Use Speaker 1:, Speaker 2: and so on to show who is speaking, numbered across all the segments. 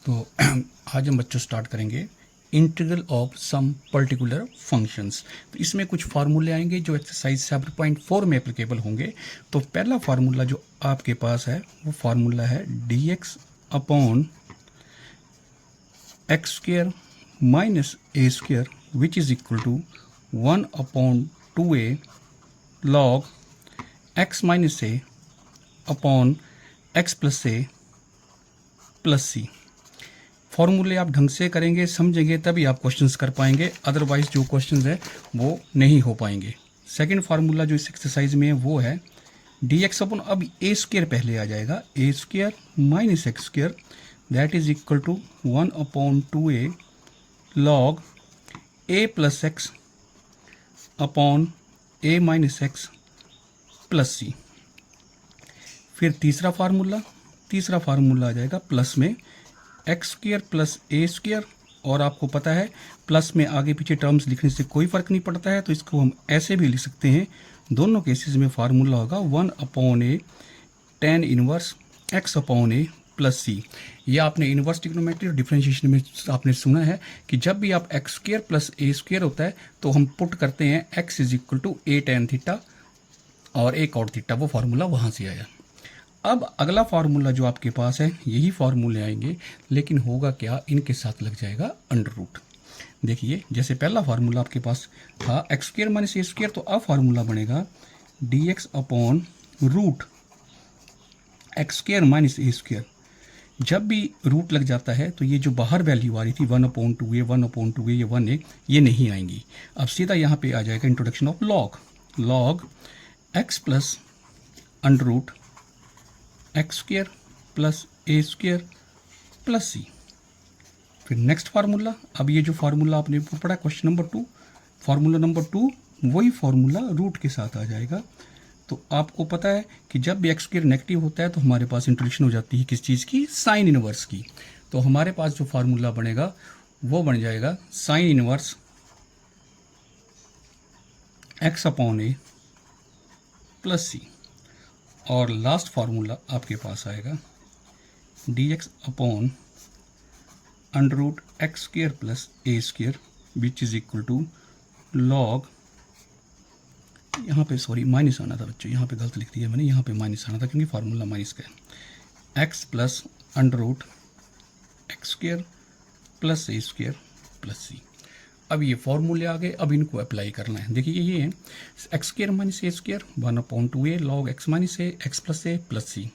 Speaker 1: तो आज हम बच्चों स्टार्ट करेंगे integral of some particular functions. तो इसमें कुछ फार्मूले आएंगे जो एक्सरसाइज 7.4 में एप्लीकेबल होंगे। तो पहला फार्मूला जो आपके पास है वो फार्मूला है dx upon x square minus A square which is equal to 1 upon 2a log x minus A upon X plus A plus C. फॉर्मूले आप ढंग से करेंगे, समझेंगे, तभी आप क्वेश्चंस कर पाएंगे, अदरवाइज जो क्वेश्चंस है वो नहीं हो पाएंगे। सेकंड फार्मूला जो इस एक्सरसाइज में है वो है dx अपॉन, अब ए स्क्र पहले आ जाएगा, A square minus x square that is equal to 1 upon 2a log A plus X upon A minus x plus सी। फिर तीसरा फार्मूला आ जाएगा प्लस में एक्स स्क्र प्लस ए स्क्र, और आपको पता है प्लस में आगे पीछे टर्म्स लिखने से कोई फ़र्क नहीं पड़ता है, तो इसको हम ऐसे भी लिख सकते हैं। दोनों केसेस में फार्मूला होगा 1 upon a tan inverse x upon a plus c. ये आपने इनवर्स ट्रिग्नोमेट्री और डिफरेंशिएशन में आपने सुना है कि जब भी आप एक्स स्क्र प्लस ए स्क्र होता है तो हम पुट करते हैं x is equal to a tan theta और ए कॉट थीटा, वो फार्मूला वहाँ से आया। अब अगला फार्मूला जो आपके पास है, यही फार्मूले आएंगे, लेकिन होगा क्या, इनके साथ लग जाएगा अंडर रूट। देखिए जैसे पहला फार्मूला आपके पास था एक्स स्क्र माइनस ए स्क्र, तो अब फार्मूला बनेगा dx upon root x square minus ए स्क्र। जब भी रूट लग जाता है तो ये जो बाहर वैल्यू आ रही थी 1 अपॉन 2a 1 अपॉन 2a ये 1a ये नहीं आएंगी। अब सीधा यहाँ पे आ जाएगा introduction of log x plus under root x square plus A square plus सी। फिर नेक्स्ट फार्मूला, अब ये जो फार्मूला आपने पढ़ा क्वेश्चन नंबर 2, फार्मूला नंबर 2 वही फार्मूला रूट के साथ आ जाएगा। तो आपको पता है कि जब भी एक्स स्क्र नेगेटिव होता है तो हमारे पास इंट्रोडक्शन हो जाती है किस चीज़ की, साइन इनवर्स की। तो हमारे पास जो फार्मूला बनेगा वो बन जाएगा sine inverse x upon a plus c. और लास्ट फार्मूला आपके पास आएगा dx upon under root x square plus A square which is equal to log, यहाँ पे सॉरी माइनस आना था बच्चों, यहाँ पे गलत लिख दिया मैंने, यहाँ पे माइनस आना था क्योंकि फार्मूला माइनस का है, x plus under root x square plus ए स्क्र प्लस सी। अब ये फॉर्मूले आ गए, अब इनको अप्लाई करना है। देखिए ये है x square minus A square 1 upon 2a log x minus a x plus A plus c,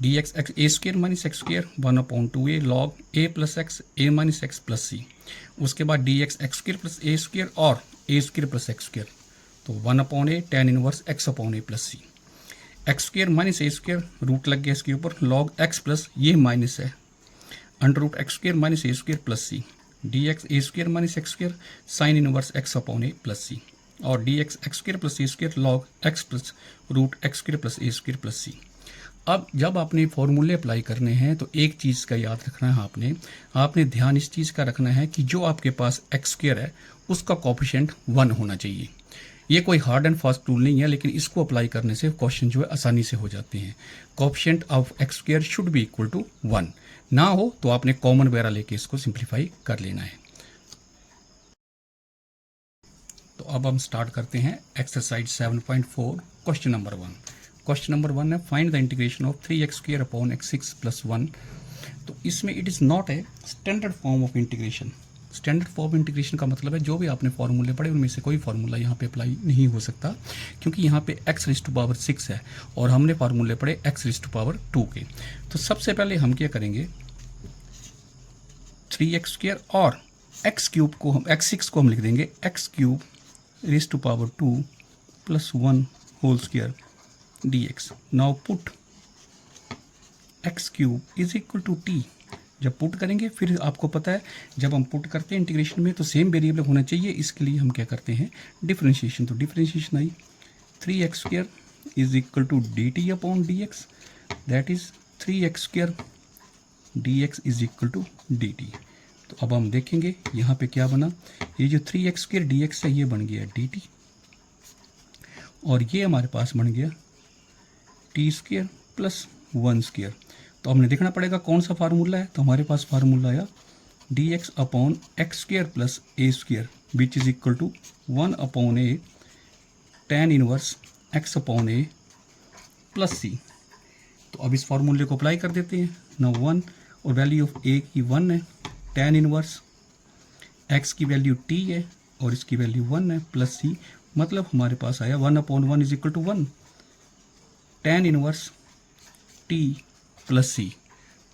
Speaker 1: dx x a square minus x square 1 upon 2a log A plus x a minus x plus c. उसके बाद dx x square plus ए square और a square plus x square, तो 1 upon a tan inverse x upon a plus c. X square minus A square root लग गया इसके ऊपर, log x plus ये minus है under root x square minus A square plus c, dx a square minus x square sine inverse x upon a plus c, और dx x square plus ए square log x plus root x square plus ए square plus c. अब जब आपने फॉर्मूले apply करने हैं तो एक चीज़ का याद रखना है, आपने ध्यान इस चीज़ का रखना है कि जो आपके पास एक्स स्क्र है उसका कोएफिशिएंट 1 होना चाहिए। ये कोई हार्ड एंड फास्ट टूल नहीं है, लेकिन इसको अप्लाई करने से क्वेश्चन जो है आसानी से हो जाते हैं। Coefficient of x square should be equal to 1, ना हो तो आपने कॉमन वगैरह लेके इसको सिंप्लीफाई कर लेना है। तो अब हम स्टार्ट करते हैं exercise 7.4 question number 1। Question number 1 है find the integration of 3x square upon x6 plus 1। तो इसमें it is not a standard form of integration. Standard form integration का मतलब है जो भी आपने फार्मूले पढ़े उनमें से कोई फार्मूला यहाँ पे अप्लाई नहीं हो सकता, क्योंकि यहाँ पे x रेज़ टू पावर 6 है और हमने फार्मूले पढ़े x रेज़ टू पावर 2 के। तो सबसे पहले हम क्या करेंगे, 3x स्क्र और x क्यूब को हम x6 को हम लिख देंगे x cube raise to power 2 plus 1 whole square dx। Now put x cube is equal to t। जब पुट करेंगे फिर आपको पता है जब हम पुट करते हैं इंटीग्रेशन में तो सेम वेरिएबल होना चाहिए, इसके लिए हम क्या करते हैं डिफरेंशिएशन। तो differentiation I 3x square is equal to dt upon dx, that is 3x square dx is equal to dt। तो अब हम देखेंगे यहाँ पे क्या बना, ये जो 3x स्क्र dx है ये बन गया dt, और ये हमारे पास बन गया t स्क्र प्लस 1 स्क्र। तो हमने देखना पड़ेगा कौन सा फार्मूला है। तो हमारे पास फार्मूला आया dx upon x square plus A square which is equal to 1 upon a tan inverse x upon a plus c. तो अब इस फार्मूले को अप्लाई कर देते हैं ना। 1 और वैल्यू ऑफ ए की 1 है, tan इनवर्स x की वैल्यू t है और इसकी वैल्यू 1 है प्लस सी, मतलब हमारे पास आया 1 upon 1 is equal to 1 tan inverse t plus c.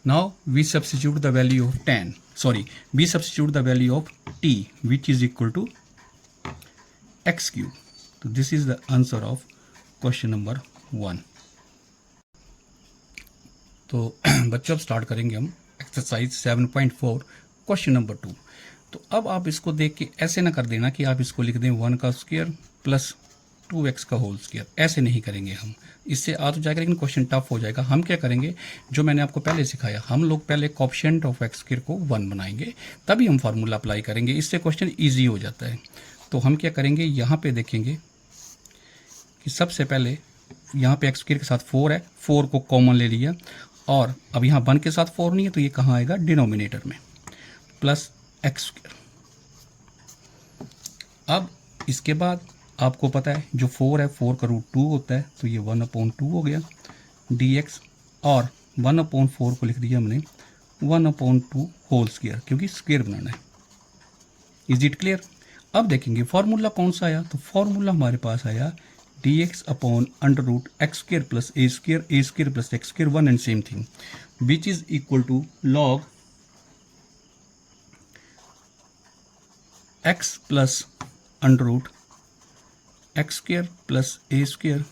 Speaker 1: Now we substitute the value of we substitute the value of t which is equal to x cube. So this is the answer of question number 1. तो बच्चों अब start करेंगे हम exercise 7.4 question number 2। तो अब आप इसको देख के ऐसे ना कर देना कि आप इसको लिख दें 1 का स्क्वायर प्लस 2x का होल स्क्वायर, ऐसे नहीं करेंगे हम, इससे आ तो जाएगा लेकिन क्वेश्चन टफ हो जाएगा। हम क्या करेंगे, जो मैंने आपको पहले सिखाया, हम लोग पहले कोएफिशिएंट ऑफ एक्स स्क्वायर को 1 बनाएंगे, तभी हम फार्मूला अप्लाई करेंगे, इससे क्वेश्चन ईजी हो जाता है। तो हम क्या करेंगे, यहाँ पे देखेंगे कि सबसे पहले यहाँ पे एक्स स्क्वायर के साथ 4 है, 4 को कॉमन ले लिया, और अब यहाँ 1 के साथ 4 नहीं है तो ये कहाँ आएगा, डिनोमिनेटर में, प्लस एक्स स्क्वायर। अब इसके बाद आपको पता है जो 4 है 4 का रूट 2 होता है, तो ये 1/2 हो गया dx, और 1/4 को लिख दिया हमने 1/2 होल स्क्वायर, क्योंकि स्क्वायर बनाना है। Is it clear. अब देखेंगे फॉर्मूला कौन सा आया, तो फॉर्मूला हमारे पास आया dx upon under root x square plus a square plus x square, one and same thing, which is equal to log x plus under root x square plus a square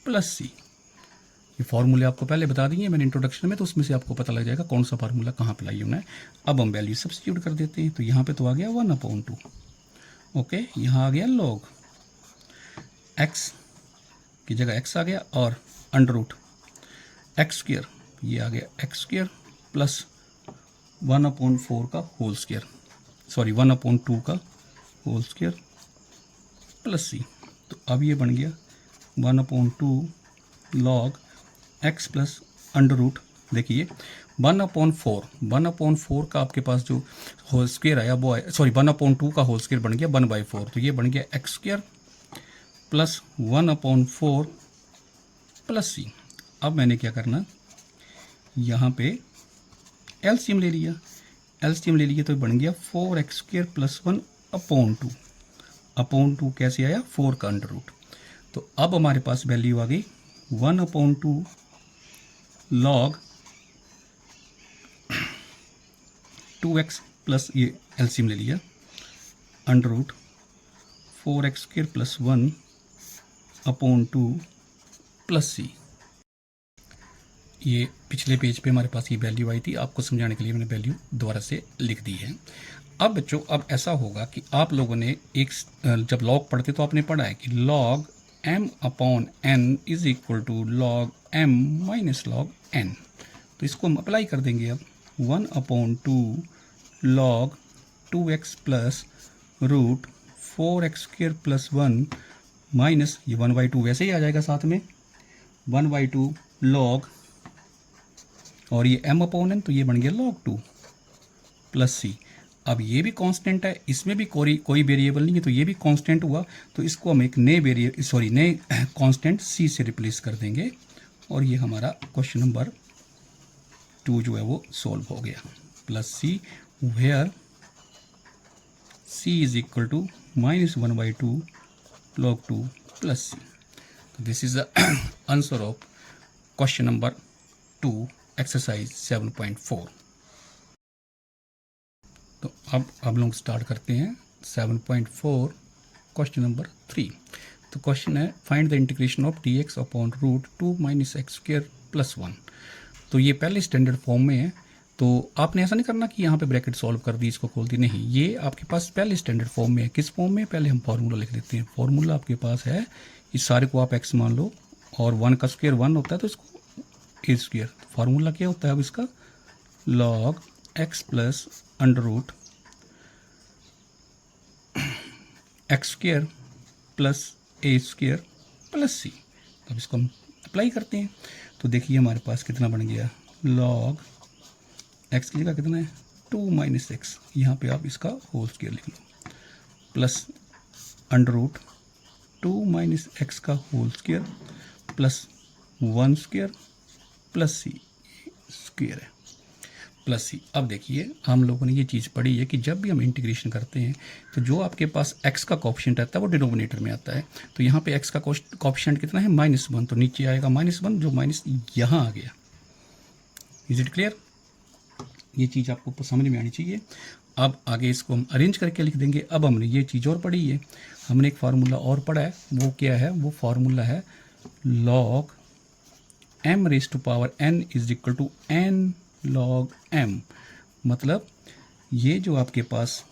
Speaker 1: plus c. ये फार्मूले आपको पहले बता दिए मैंने introduction में, तो उसमें से आपको पता लग जाएगा कौन सा फार्मूला कहाँ अप्लाई होना है। अब हम वैल्यू सब्स्टिट्यूट कर देते हैं, तो यहाँ पे तो आ गया 1/2, ओके, यहाँ आ गया लॉग एक्स की जगह एक्स आ गया, और अंडर रूट एक्स स्क्वायर, ये आ गया एक्स स्क्वायर प्लस 1/4 का होल स्क्वायर, सॉरी 1/2 का होल स्क्वायर प्लस सी। तो अब ये बन गया 1/2 log x plus under root, देखिए 1/4 का आपके पास जो होल स्क्वायर आया वो आया, सॉरी 1/2 का होल स्क्वायर बन गया 1/4, तो ये बन गया x square plus 1/4 plus c. अब मैंने क्या करना, यहाँ पे एलसीएम ले लिया, तो बन गया 4x स्क्वायर प्लस 1/2 अपॉन 2 कैसे आया, 4 का अंडर रूट। तो अब हमारे पास वैल्यू आ गई 1/2 लॉग 2x प्लस, ये एलसीएम ले लिया, under root 4x square plus 1/2 plus c. ये पिछले पेज पे हमारे पास ये वैल्यू आई थी, आपको समझाने के लिए मैंने वैल्यू दोबारा से लिख दी है। अब बच्चों अब ऐसा होगा कि आप लोगों ने एक जब लॉग पढ़ते तो आपने पढ़ा है कि log m/n is equal to log m minus log n। तो इसको हम अप्लाई कर देंगे अब 1/2 log 2x plus root 4x square plus 1 minus ये 1/2 वैसे ही आ जाएगा साथ में 1/2 लॉग, और ये m/n, तो ये बन गया log 2 प्लस सी। अब ये भी कांस्टेंट है, इसमें भी कोई वेरिएबल नहीं है, तो ये भी कांस्टेंट हुआ, तो इसको हम एक नए कांस्टेंट c से रिप्लेस कर देंगे, और ये हमारा क्वेश्चन नंबर 2 जो है वो सॉल्व हो गया। Plus c where c is equal to -1/2 log 2 plus c. तो this is the answer of question number 2 exercise 7.4। तो अब हम लोग स्टार्ट करते हैं 7.4 क्वेश्चन नंबर 3। तो क्वेश्चन है find the integration of dx upon root 2 minus x square plus 1। तो ये पहले स्टैंडर्ड फॉर्म में है, तो आपने ऐसा नहीं करना कि यहाँ पे ब्रैकेट सॉल्व कर दी इसको खोल दी, नहीं, ये आपके पास पहले स्टैंडर्ड फॉर्म में है। किस फॉर्म में, पहले हम फार्मूला लिख देते हैं। फार्मूला आपके पास है, इस सारे को आप x मान लो, और 1 का स्क्वायर 1 होता है, तो इसको ए स्क्वायर। फार्मूला क्या होता है अब इसका, log x plus under root x square plus a square plus c. अब इसको हम अप्लाई करते हैं, तो देखिए हमारे पास कितना बन गया, लॉग एक्स की जगह कितना है 2 माइनस एक्स, यहाँ पे आप इसका होल स्क्वायर लिख लो, plus under root 2 minus x का whole square plus 1 square plus c square है प्लस सी। अब देखिए हम लोगों ने ये चीज़ पढ़ी है कि जब भी हम इंटीग्रेशन करते हैं तो जो आपके पास x का कोफिशिएंट आता है वो डिनोमिनेटर में आता है। तो यहाँ पे x का कोफिशिएंट कितना है -1, तो नीचे आएगा -1 जो माइनस यहाँ आ गया। Is it clear? ये चीज़ आपको समझ में आनी चाहिए। अब आगे इसको हम अरेंज करके लिख देंगे। अब हमने ये चीज़ और पढ़ी है, हमने एक फार्मूला और पढ़ा है, वो क्या है, वो फार्मूला है log m raise to power n is equal to n log m। मतलब ये जो आपके पास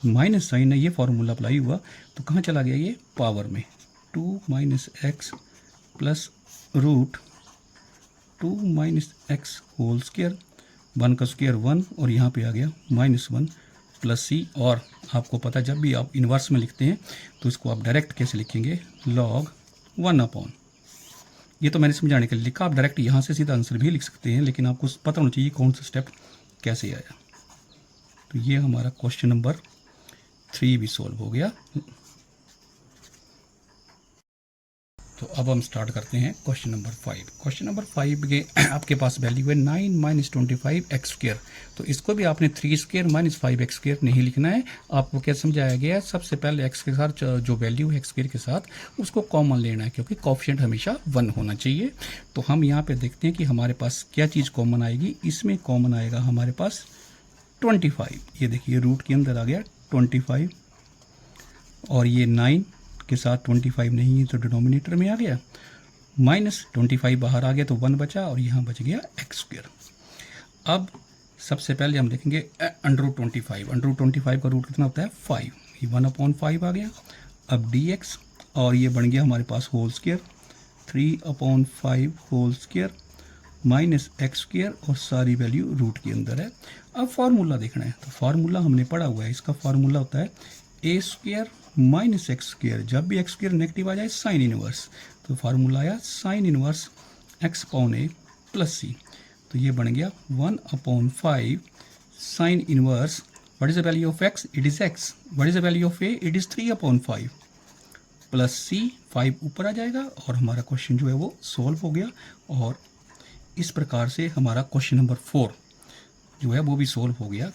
Speaker 1: माइनस साइन है ये फार्मूला अप्लाई हुआ तो कहाँ चला गया, ये पावर में 2 minus x plus root 2 minus x whole square, 1 का स्क्वायर 1 और यहाँ पे आ गया -1 प्लस सी। और आपको पता जब भी आप इन्वर्स में लिखते हैं तो इसको आप डायरेक्ट कैसे लिखेंगे, लॉग 1 अपॉन, ये तो मैंने समझाने के लिए लिखा, आप डायरेक्ट यहाँ से सीधा आंसर भी लिख सकते हैं, लेकिन आपको पता होना चाहिए कौन सा स्टेप कैसे आया। तो ये हमारा क्वेश्चन नंबर 3 भी सॉल्व हो गया। तो अब हम स्टार्ट करते हैं क्वेश्चन नंबर 5। क्वेश्चन नंबर 5 के आपके पास वैल्यू है 9 माइनस 25 एक्स स्क्वायर। तो इसको भी आपने 3 स्क्वायर माइनस 5 एक्स स्क्वायर नहीं लिखना है, आपको क्या समझाया गया है, सबसे पहले एक्स के साथ जो वैल्यू है एक्स स्क्वायर के साथ उसको कॉमन लेना है, क्योंकि कोफिशिएंट हमेशा 1 होना चाहिए। तो हम यहाँ पे देखते हैं कि हमारे पास क्या चीज़ कॉमन आएगी। इसमें कॉमन आएगा हमारे पास 25, ये देखिए रूट के अंदर आ गया 25, और ये 9 के साथ 25 नहीं है तो डिनोमिनेटर में आ गया, -25 बाहर आ गया तो 1 बचा और यहाँ बच गया एक्स स्क्वायर। अब सबसे पहले हम देखेंगे अंडर रूट 25 का रूट कितना होता है 5, ये 1/5 आ गया। अब dx और ये बन गया हमारे पास whole square 3/5 whole square minus x square, और सारी वैल्यू रूट के अंदर है। अब फार्मूला देखना है, तो फार्मूला हमने पढ़ा हुआ है, इसका फार्मूला होता है a square minus x square, जब भी एक्स स्क्वायर नेगेटिव आ जाए साइन इनवर्स, तो फार्मूला आया sine inverse x upon a plus c. तो ये बन गया 1/5 sine inverse, what is the value of x, it is x, what is the value of a, it is 3/5 plus c, 5 ऊपर आ जाएगा और हमारा क्वेश्चन जो है वो सॉल्व हो गया। और इस प्रकार से हमारा क्वेश्चन नंबर 4 जो है वो भी सॉल्व हो गया।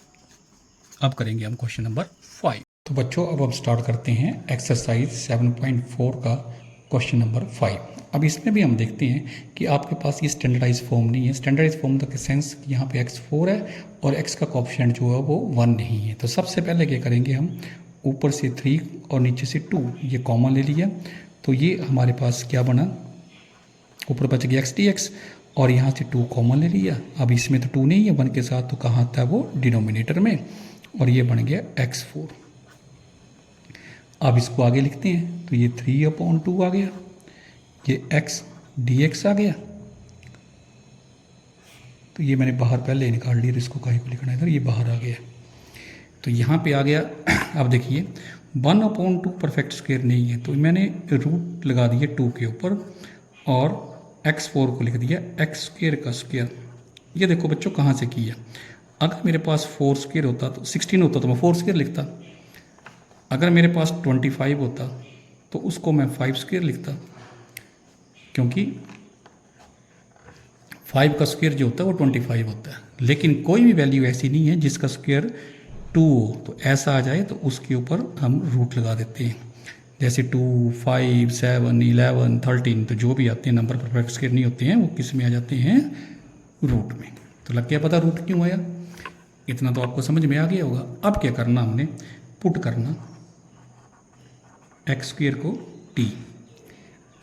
Speaker 1: अब करेंगे हम क्वेश्चन नंबर 5। तो बच्चों अब हम स्टार्ट करते हैं एक्सरसाइज 7.4 का क्वेश्चन नंबर 5। अब इसमें भी हम देखते हैं कि आपके पास ये स्टैंडर्डाइज फॉर्म नहीं है। स्टैंडर्डाइज फॉर्म का सेंस यहाँ पे x4 है और x का कोएफिशिएंट जो है वो 1 नहीं है। तो सबसे पहले क्या करेंगे, हम ऊपर से 3 और नीचे से 2 ये कॉमन ले लिया, तो ये हमारे पास क्या बना, ऊपर बच गया x dx और यहाँ से 2 कॉमन ले लिया। अब इसमें तो 2 नहीं है 1 के साथ, तो कहाँ था वो डिनोमिनेटर में, और ये बन गया x4। अब इसको आगे लिखते हैं, तो ये 3/2 आ गया, ये x dx आ गया, तो ये मैंने बाहर पहले निकाल लिया, इसको काहे को लिखना है इधर, ये बाहर आ गया, तो यहाँ पे आ गया। अब देखिए 1/2 परफेक्ट स्क्वायर नहीं है, तो मैंने रूट लगा दिया 2 के ऊपर और x4 को लिख दिया एक्स स्क्वायर का स्क्वायर। ये देखो बच्चों कहाँ से किया, अगर मेरे पास 4 स्क्वायर होता तो 16 होता तो मैं 4 स्क्वायर लिखता, अगर मेरे पास 25 होता तो उसको मैं 5 स्क्वायर लिखता, क्योंकि 5 का स्क्वायर जो होता है वो 25 होता है। लेकिन कोई भी वैल्यू ऐसी नहीं है जिसका स्क्वायर 2 हो, तो ऐसा आ जाए तो उसके ऊपर हम रूट लगा देते हैं, जैसे 2, 5, 7, 11, 13, तो जो भी आते हैं नंबर परफेक्ट स्क्वायर नहीं होते हैं वो किस में आ जाते हैं, रूट में। तो लग गया पता रूट क्यों आया, इतना तो आपको समझ में आ गया होगा। अब क्या करना, हमने पुट करना एक्स स्क्वायर को t,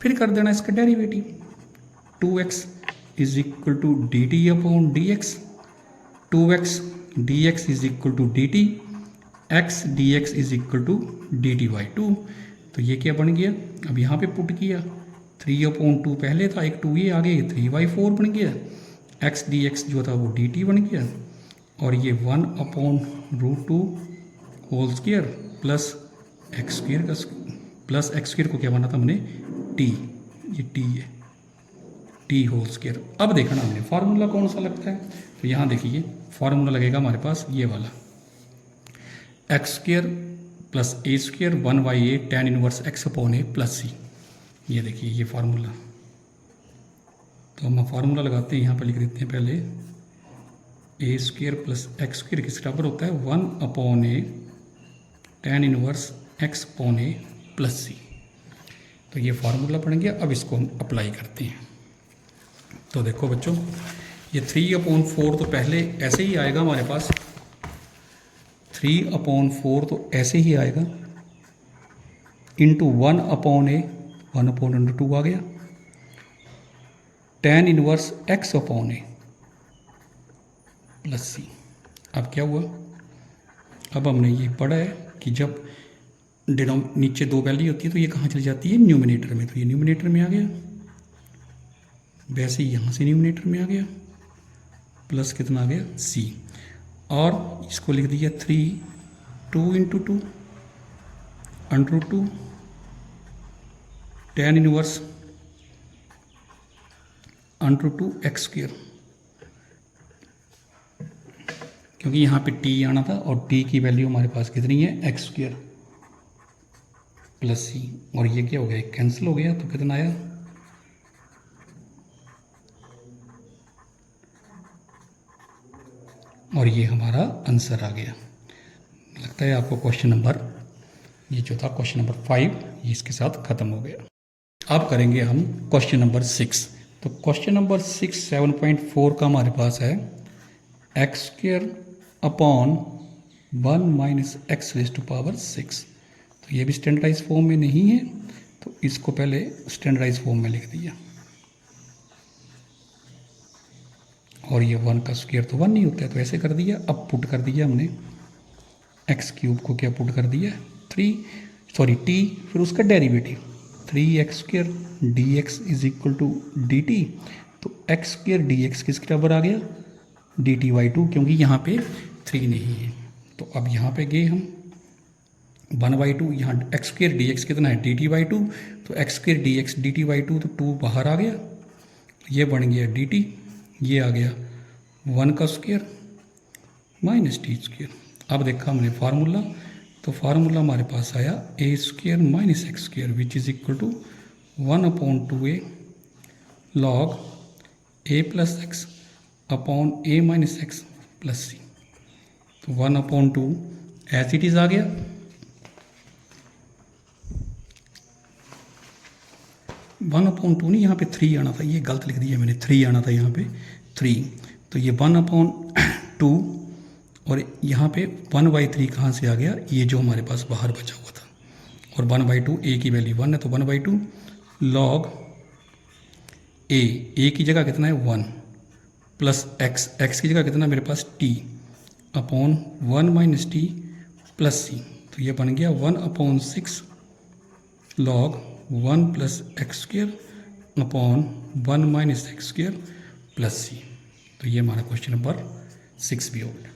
Speaker 1: फिर कर देना इसका derivative, 2x is equal to dt/dx, 2x dx is equal to dt, x dx is equal to dt/2। तो ये क्या बन गया, अब यहाँ पे पुट किया, 3/2 पहले था, एक 2 ये आ गया, ये 3/4 बन गया, x dx जो था वो dt बन गया, और ये 1/√2 whole square plus x square का प्लस एक्स स्क्वायर को क्या बना था हमने t, ये t है, टी होल स्क्वायर। अब देखना हमने फार्मूला कौन सा लगता है, तो यहाँ देखिए फार्मूला लगेगा हमारे पास ये वाला, x square plus a square 1/a tan inverse x upon a plus c. ये देखिए ये फार्मूला, तो हम फार्मूला लगाते हैं, यहाँ पर लिख देते हैं पहले a square plus x square किस बराबर होता है 1/a tan inverse x upon a plus c. तो ये फार्मूला पढ़ गया। अब इसको हम अप्लाई करते हैं। तो देखो बच्चों, ये 3/4 तो पहले ऐसे ही आएगा हमारे पास, 3/4 तो ऐसे ही आएगा, इंटू 1/a 1/√2 आ गया, tan inverse x upon a plus c. अब क्या हुआ, अब हमने ये पढ़ा है कि जब नीचे दो वैल्यू होती है तो ये कहाँ चली जाती है, न्यूमिनेटर में। तो ये न्यूमिनेटर में आ गया, वैसे ही यहाँ से न्यूमिनेटर में आ गया, प्लस कितना आ गया सी, और इसको लिख दिया 2 × 2 √2 tan इनवर्स √2 एक्स स्क्वायर, क्योंकि यहाँ पे टी आना था और टी की वैल्यू हमारे पास कितनी है एक्स स्क्वायर प्लस सी, और ये क्या हो गया कैंसिल हो गया, तो कितना आया और ये हमारा आंसर आ गया। लगता है आपको क्वेश्चन नंबर, ये जो था क्वेश्चन नंबर 5, ये इसके साथ ख़त्म हो गया। अब करेंगे हम क्वेश्चन नंबर 6। तो क्वेश्चन नंबर 6 7.4 का हमारे पास है एक्स स्क्वायर अपॉन 1 - x⁻⁶। तो ये भी स्टैंडर्डाइज फॉर्म में नहीं है, तो इसको पहले स्टैंडर्डाइज फॉर्म में लिख दिया, और ये 1 का स्क्वायर तो 1 नहीं होता है, तो ऐसे कर दिया। अब पुट कर दिया हमने x³ को, क्या पुट कर दिया t, फिर उसका डेरिवेटिव 3x² dx = dt। तो x² dx किसके बराबर आ गया dt/2, क्योंकि यहाँ पे 3 नहीं है। तो अब यहाँ पे गए हम 1/2, यहाँ x² dx कितना है dt/2, तो x² dx dt/2, तो 2 बाहर आ गया, ये बन गया dt, ये आ गया 1 का स्क्वायर माइनस t²। अब देखा हमने फार्मूला, तो फार्मूला हमारे पास आया a² - x² which is equal to 1/2a log a + x upon a - x plus c। तो 1/2 एज इट इज आ गया, वन अपॉन टू नहीं, यहाँ पे 3 आना था, ये गलत लिख दिया मैंने, 3 आना था यहाँ पे 3। तो ये 1/2 और यहाँ पे 1/3 कहाँ से आ गया, ये जो हमारे पास बाहर बचा हुआ था, और 1/2 a की वैल्यू 1 है, तो 1/2 log a की जगह कितना है 1 प्लस x की जगह कितना मेरे पास t upon 1 - t plus c। तो ये बन गया 1/6 log 1 + x² upon 1 - x² plus c। तो ये हमारा क्वेश्चन नंबर 6 भी हो गया।